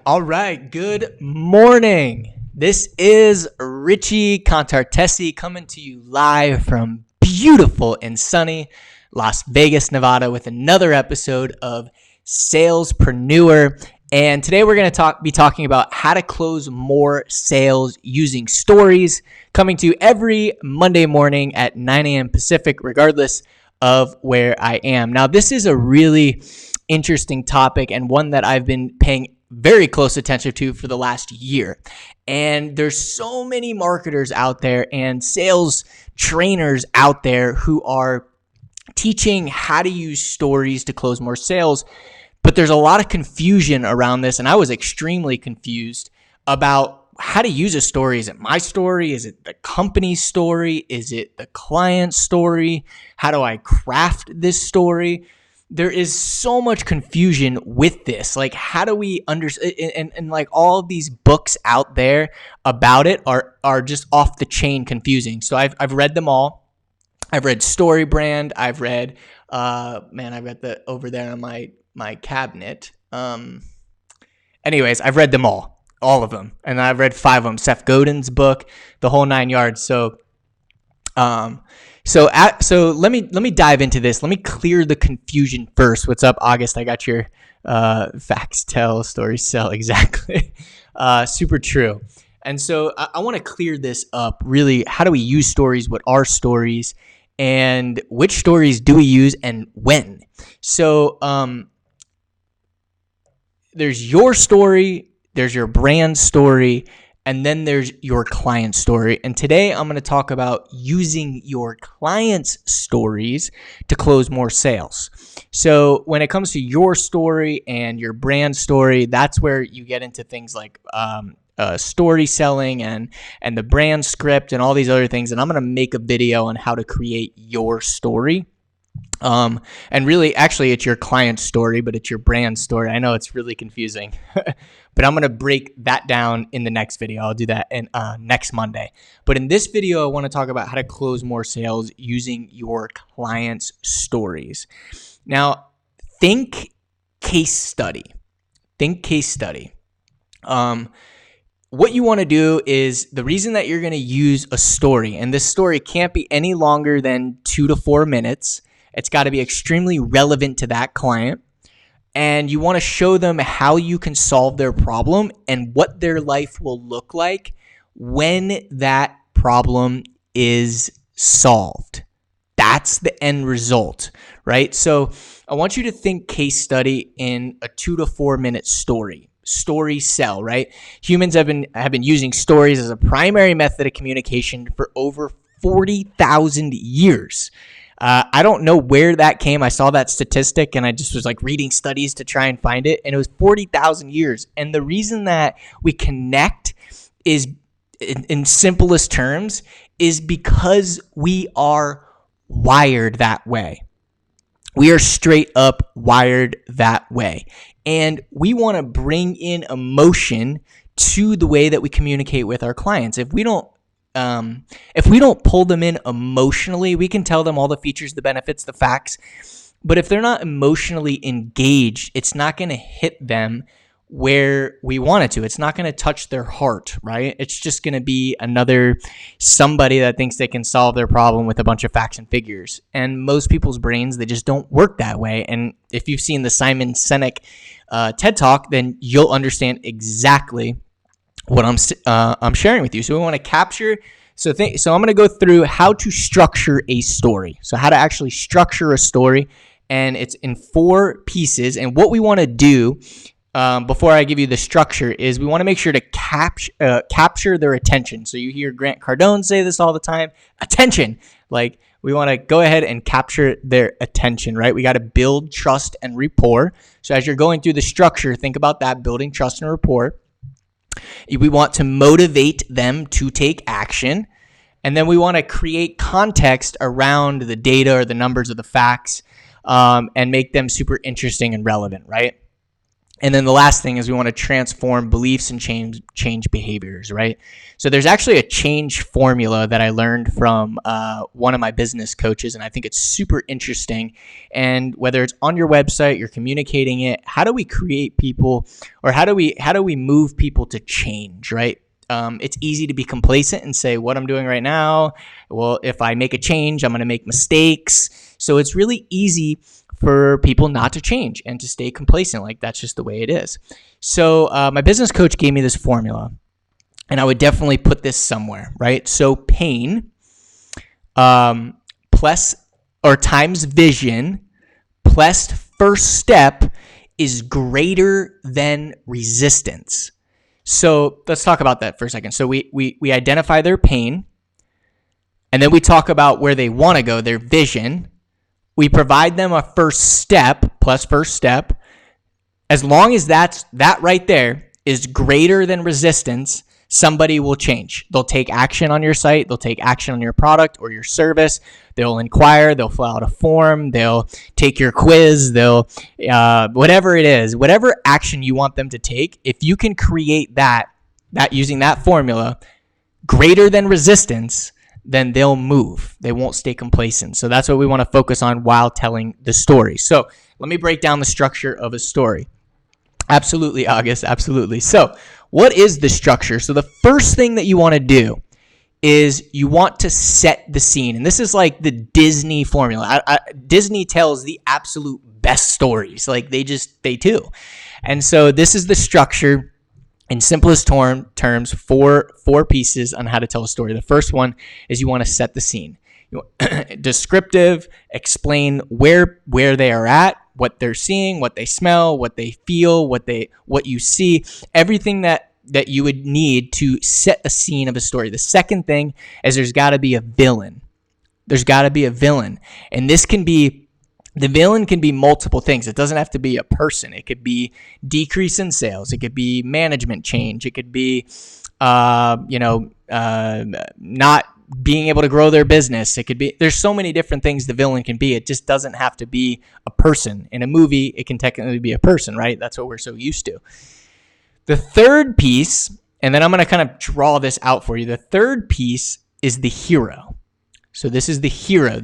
All right, good morning. This is Richie Contartesi coming to you live from beautiful and sunny Las Vegas, Nevada with another episode of SalesPreneur. And today we're going to be talking about how to close more sales using stories, coming to you every Monday morning at 9 a.m. Pacific, regardless of where I am. Now, this is a really interesting topic and one that I've been paying very close attention to for the last year. And there's so many marketers out there and sales trainers out there who are teaching how to use stories to close more sales. But there's a lot of confusion around this, and I was extremely confused about how to use a story. Is it my story? Is it the company's story? Is it the client's story? How do I craft this story? There is so much confusion with this. Like, how do we understand? And like all of these books out there about it are just off the chain confusing. So I've read them all. I've read Story Brand. I've read, I read the over there on my cabinet. Anyways, I've read them all of them, and I've read 5 of them. Seth Godin's book, the whole 9 yards. So let me dive into this. Let me clear the confusion first. What's up, August? I got your facts tell, stories sell. Exactly. Super true. And so I want to clear this up. Really, how do we use stories? What are stories? And which stories do we use and when? So there's your story, there's your brand story, and then there's your client story. And today I'm going to talk about using your client's stories to close more sales. So when it comes to your story and your brand story, that's where you get into things like story selling and the brand script and all these other things. And I'm going to make a video on how to create your story. And really, actually, it's your client's story, but it's your brand story. I know it's really confusing, but I'm going to break that down in the next video. I'll do that in next Monday. But in this video, I want to talk about how to close more sales using your client's stories. Now, think case study. What you want to do is, the reason that you're going to use a story, and this story can't be any longer than 2 to 4 minutes. It's got to be extremely relevant to that client. And you want to show them how you can solve their problem and what their life will look like when that problem is solved. That's the end result, right? So I want you to think case study in a 2 to 4 minute story. Story sell, right? Humans have been using stories as a primary method of communication for over 40,000 years. I don't know where that came. I saw that statistic and I just was like reading studies to try and find it. And it was 40,000 years. And the reason that we connect is, in simplest terms, is because we are wired that way. We are straight up wired that way. And we want to bring in emotion to the way that we communicate with our clients. If we don't pull them in emotionally, we can tell them all the features, the benefits, the facts. But if they're not emotionally engaged, it's not going to hit them where we want it to. It's not going to touch their heart, right? It's just going to be another somebody that thinks they can solve their problem with a bunch of facts and figures. And most people's brains, they just don't work that way. And if you've seen the Simon Sinek TED Talk, then you'll understand exactly what I'm sharing with you. So we want to capture. So I'm going to go through how to structure a story. So how to actually structure a story, and it's in 4 pieces. And what we want to do before I give you the structure is we want to make sure to capture their attention. So you hear Grant Cardone say this all the time: attention. Like, we want to go ahead and capture their attention, right? We got to build trust and rapport. So as you're going through the structure, think about that, building trust and rapport. We want to motivate them to take action. And then we want to create context around the data or the numbers or the facts, and make them super interesting and relevant, right? And then the last thing is we want to transform beliefs and change behaviors, right? So there's actually a change formula that I learned from one of my business coaches, and I think it's super interesting. And whether it's on your website, you're communicating it, how do we create people, or how do we move people to change, right? It's easy to be complacent and say, what I'm doing right now, well, if I make a change, I'm going to make mistakes. So it's really easy for people not to change and to stay complacent. Like, that's just the way it is. So my business coach gave me this formula, and I would definitely put this somewhere, right? So pain plus or times vision plus first step is greater than resistance. So let's talk about that for a second. So we identify their pain, and then we talk about where they want to go, their vision. We provide them a first step plus first step. As long as that right there is greater than resistance, somebody will change. They'll take action on your site. They'll take action on your product or your service. They'll inquire. They'll fill out a form. They'll take your quiz. They'll, whatever it is, whatever action you want them to take, if you can create that using that formula, greater than resistance, then they'll move. They won't stay complacent. So that's what we want to focus on while telling the story. So let me break down the structure of a story. Absolutely, August. Absolutely. So what is the structure? So the first thing that you want to do is you want to set the scene. And this is like the Disney formula. Disney tells the absolute best stories. Like they do. And so this is the structure. In simplest terms, four pieces on how to tell a story. The first one is you want to set the scene. Descriptive, explain where they are at, what they're seeing, what they smell, what they feel, what you see, everything that you would need to set a scene of a story. The second thing is there's got to be a villain. There's got to be a villain. And the villain can be multiple things. It doesn't have to be a person. It could be decrease in sales. It could be management change. It could be, not being able to grow their business. It could be, there's so many different things the villain can be. It just doesn't have to be a person. In a movie, it can technically be a person, right? That's what we're so used to. The third piece, and then I'm going to kind of draw this out for you. The third piece is the hero. So this is the hero.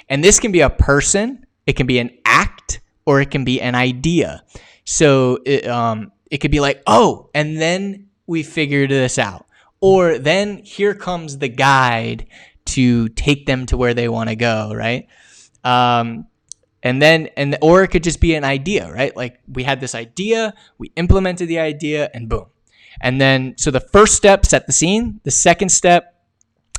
And this can be a person, it can be an act, or it can be an idea. So it could be like, oh, and then we figured this out. Or then here comes the guide to take them to where they want to go, right? Or it could just be an idea, right? Like we had this idea, we implemented the idea, and boom. And then, so the first step, set the scene. The second step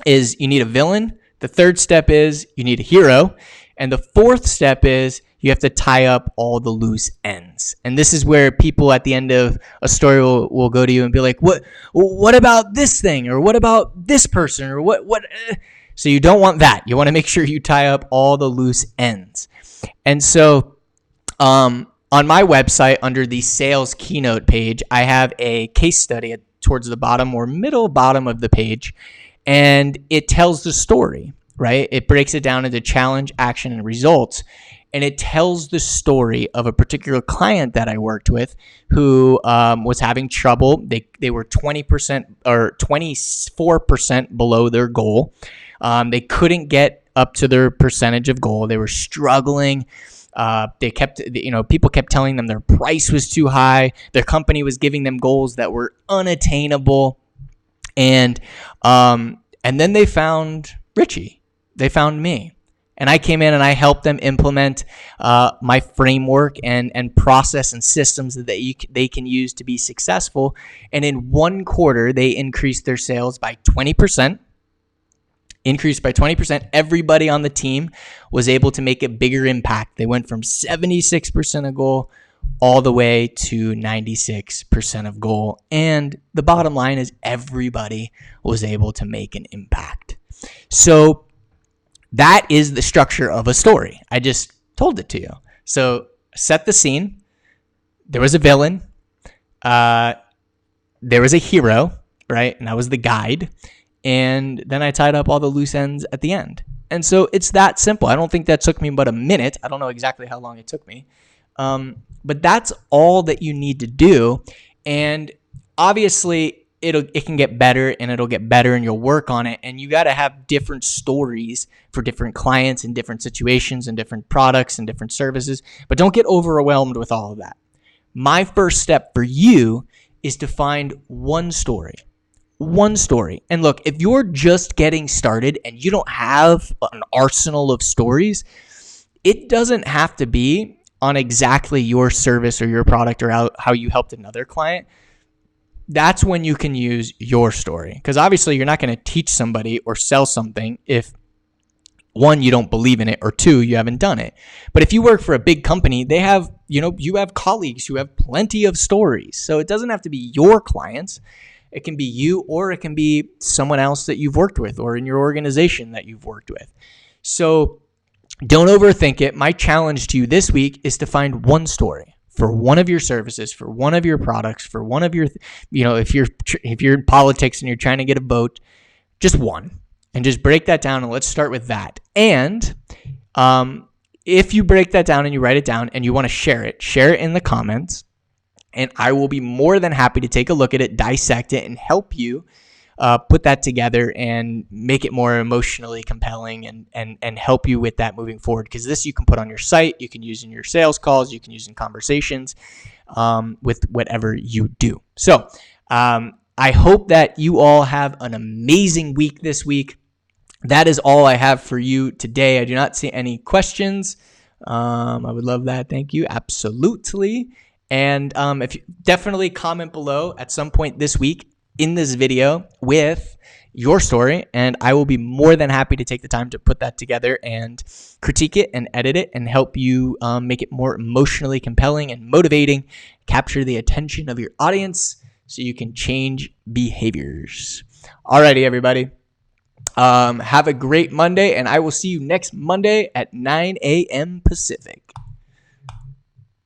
is you need a villain. The third step is you need a hero. And the fourth step is you have to tie up all the loose ends. And this is where people at the end of a story will go to you and be like, what about this thing? Or what about this person? Or what? So you don't want that. You want to make sure you tie up all the loose ends. And so on my website, under the sales keynote page, I have a case study towards the bottom or middle bottom of the page. And it tells the story, right? It breaks it down into challenge, action, and results. And it tells the story of a particular client that I worked with who was having trouble. They were 20% or 24% below their goal. They couldn't get up to their percentage of goal. They were struggling. People kept telling them their price was too high. Their company was giving them goals that were unattainable. And then they found Richie. They found me. And I came in and I helped them implement my framework and process and systems that they can use to be successful. And in 1 quarter, they increased their sales by 20%. Everybody on the team was able to make a bigger impact. They went from 76% of goal all the way to 96% of goal. And the bottom line is everybody was able to make an impact. So that is the structure of a story. I just told it to you. So set the scene. There was a villain. There was a hero, right? And that was the guide. And then I tied up all the loose ends at the end. And so it's that simple. I don't think that took me but a minute. I don't know exactly how long it took me. But that's all that you need to do. And obviously, it can get better, and it'll get better, and you'll work on it. And you got to have different stories for different clients and different situations and different products and different services. But don't get overwhelmed with all of that. My first step for you is to find one story. One story. And look, if you're just getting started and you don't have an arsenal of stories, it doesn't have to be on exactly your service or your product or how you helped another client. That's when you can use your story. Because obviously you're not going to teach somebody or sell something if, one, you don't believe in it, or two, you haven't done it. But if you work for a big company, they have, you have colleagues who have plenty of stories. So it doesn't have to be your clients. It can be you, or it can be someone else that you've worked with, or in your organization that you've worked with. So don't overthink it. My challenge to you this week is to find one story for one of your services, for one of your products, for one of your, if you're in politics and you're trying to get a vote, just one. And just break that down, and let's start with that. And if you break that down and you write it down and you want to share it in the comments. And I will be more than happy to take a look at it, dissect it, and help you put that together and make it more emotionally compelling and help you with that moving forward. Because this you can put on your site, you can use in your sales calls, you can use in conversations with whatever you do. So I hope that you all have an amazing week this week. That is all I have for you today. I do not see any questions. I would love that. Thank you. Absolutely. And if you definitely comment below at some point this week in this video with your story, and I will be more than happy to take the time to put that together and critique it and edit it and help you make it more emotionally compelling and motivating, capture the attention of your audience so you can change behaviors. Alrighty, everybody. Have a great Monday, and I will see you next Monday at 9 a.m. Pacific.